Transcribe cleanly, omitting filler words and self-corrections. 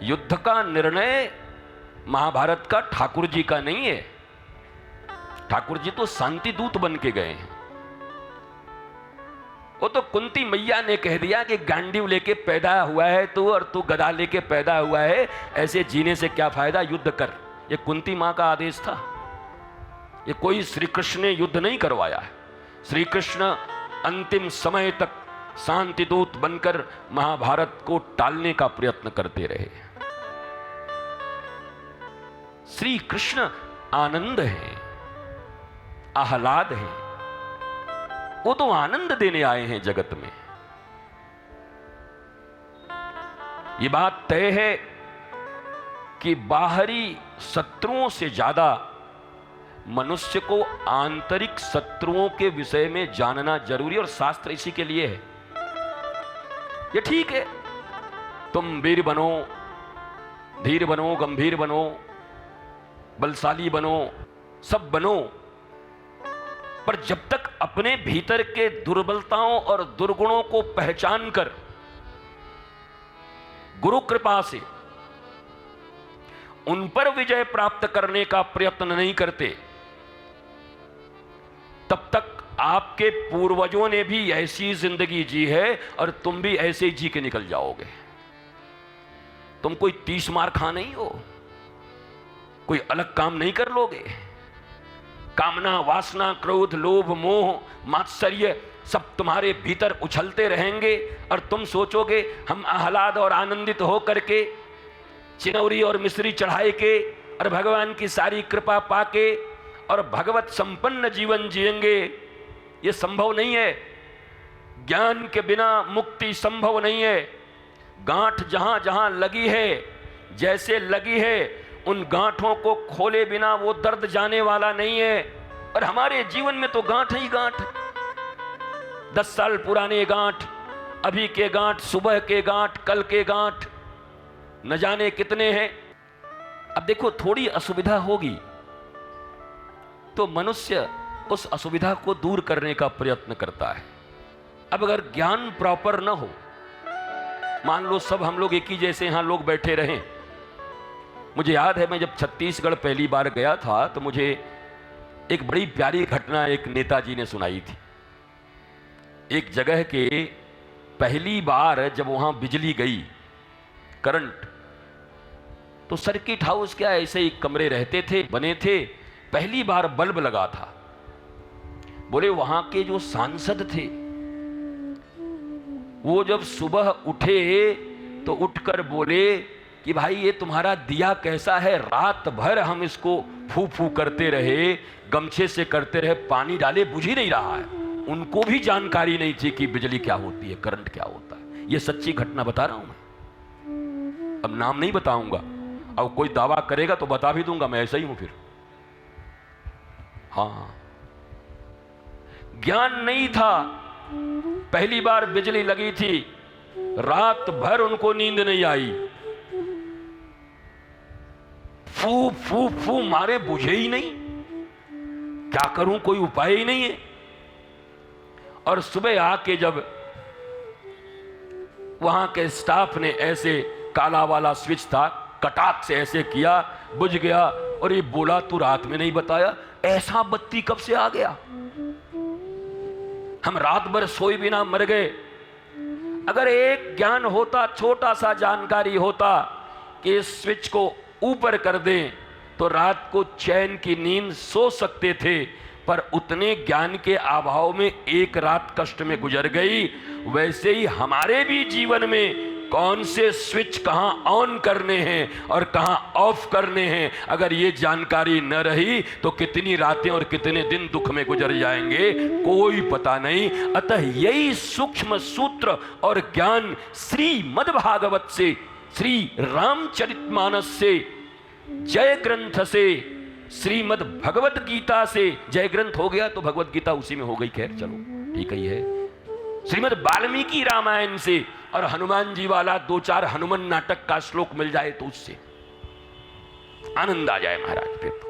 युद्ध का निर्णय महाभारत का ठाकुर जी का नहीं है। ठाकुर जी तो शांति दूत बन के गए हैं। वो तो कुंती मैया ने कह दिया कि गांडीव लेके पैदा हुआ है तू, और तू गदा लेके पैदा हुआ है, ऐसे जीने से क्या फायदा, युद्ध कर। ये कुंती मां का आदेश था। ये कोई श्री कृष्ण ने युद्ध नहीं करवाया है। श्री कृष्ण अंतिम समय तक शांति दूत बनकर महाभारत को टालने का प्रयत्न करते रहे। श्री कृष्ण आनंद है, आह्लाद है, वो तो आनंद देने आए हैं जगत में। ये बात तय है कि बाहरी शत्रुओं से ज्यादा मनुष्य को आंतरिक शत्रुओं के विषय में जानना जरूरी, और शास्त्र इसी के लिए है। ये ठीक है, तुम वीर बनो, धीर बनो, गंभीर बनो, बलशाली बनो, सब बनो, पर जब तक अपने भीतर के दुर्बलताओं और दुर्गुणों को पहचान कर गुरु कृपा से उन पर विजय प्राप्त करने का प्रयत्न नहीं करते, तब तक आपके पूर्वजों ने भी ऐसी जिंदगी जी है और तुम भी ऐसे ही जी के निकल जाओगे। तुम कोई 30 मार खा नहीं हो, कोई अलग काम नहीं कर लोगे। कामना, वासना, क्रोध, लोभ, मोह, मात्सर्य सब तुम्हारे भीतर उछलते रहेंगे और तुम सोचोगे हम आह्लाद और आनंदित हो करके चिनौरी और मिश्री चढ़ाए के और भगवान की सारी कृपा पाके और भगवत संपन्न जीवन जिएंगे। ये संभव नहीं है। ज्ञान के बिना मुक्ति संभव नहीं है। गांठ जहां जहां लगी है, जैसे लगी है, उन गांठों को खोले बिना वो दर्द जाने वाला नहीं है। और हमारे जीवन में तो गांठ ही गांठ, 10 साल पुराने गांठ, अभी के गांठ, सुबह के गांठ, कल के गांठ, न जाने कितने हैं। अब देखो, थोड़ी असुविधा होगी तो मनुष्य उस असुविधा को दूर करने का प्रयत्न करता है। अब अगर ज्ञान प्रॉपर न हो, मान लो सब हम लोग एक ही जैसे यहां लोग बैठे रहें। मुझे याद है, मैं जब छत्तीसगढ़ पहली बार गया था तो मुझे एक बड़ी प्यारी घटना एक नेताजी ने सुनाई थी। एक जगह के पहली बार जब वहां बिजली गई, करंट, तो सर्किट हाउस क्या ऐसे ही कमरे रहते थे, बने थे, पहली बार बल्ब लगा था। बोले वहां के जो सांसद थे वो जब सुबह उठे तो उठकर बोले कि भाई ये तुम्हारा दिया कैसा है, रात भर हम इसको फू फू करते रहे, गमछे से करते रहे, पानी डाले, बुझ ही नहीं रहा है। उनको भी जानकारी नहीं थी कि बिजली क्या होती है, करंट क्या होता है। ये सच्ची घटना बता रहा हूं मैं, अब नाम नहीं बताऊंगा। अब कोई दावा करेगा तो बता भी दूंगा, मैं ऐसा ही हूं फिर। हाँ, ज्ञान नहीं था, पहली बार बिजली लगी थी, रात भर उनको नींद नहीं आई, फू फू फू मारे, बुझे ही नहीं, क्या करूं, कोई उपाय ही नहीं है। और सुबह आके जब वहां के स्टाफ ने ऐसे काला वाला स्विच था, कटाक से ऐसे किया, बुझ गया। और ये बोला तू रात में नहीं बताया, ऐसा बत्ती कब से आ गया, हम रात भर सोए बिना मर गए। अगर एक ज्ञान होता, छोटा सा जानकारी होता कि इस स्विच को ऊपर कर दें तो रात को चैन की नींद सो सकते थे, पर उतने ज्ञान के अभाव में एक रात कष्ट में गुजर गई। वैसे ही हमारे भी जीवन में कौन से स्विच कहां ऑन करने हैं और कहां ऑफ करने हैं, अगर ये जानकारी न रही तो कितनी रातें और कितने दिन दुख में गुजर जाएंगे, कोई पता नहीं। अतः यही सूक्ष्म सूत्र और ज्ञान श्रीमद् भागवत से, श्री रामचरितमानस से, जय ग्रंथ से, श्रीमद् भगवत गीता से, जय ग्रंथ हो गया तो भगवत गीता उसी में हो गई, खैर चलो ठीक ही है, श्रीमद् वाल्मीकि रामायण से, और हनुमान जी वाला 2-4 हनुमान नाटक का श्लोक मिल जाए तो उससे आनंद आ जाए महाराज फिर तो।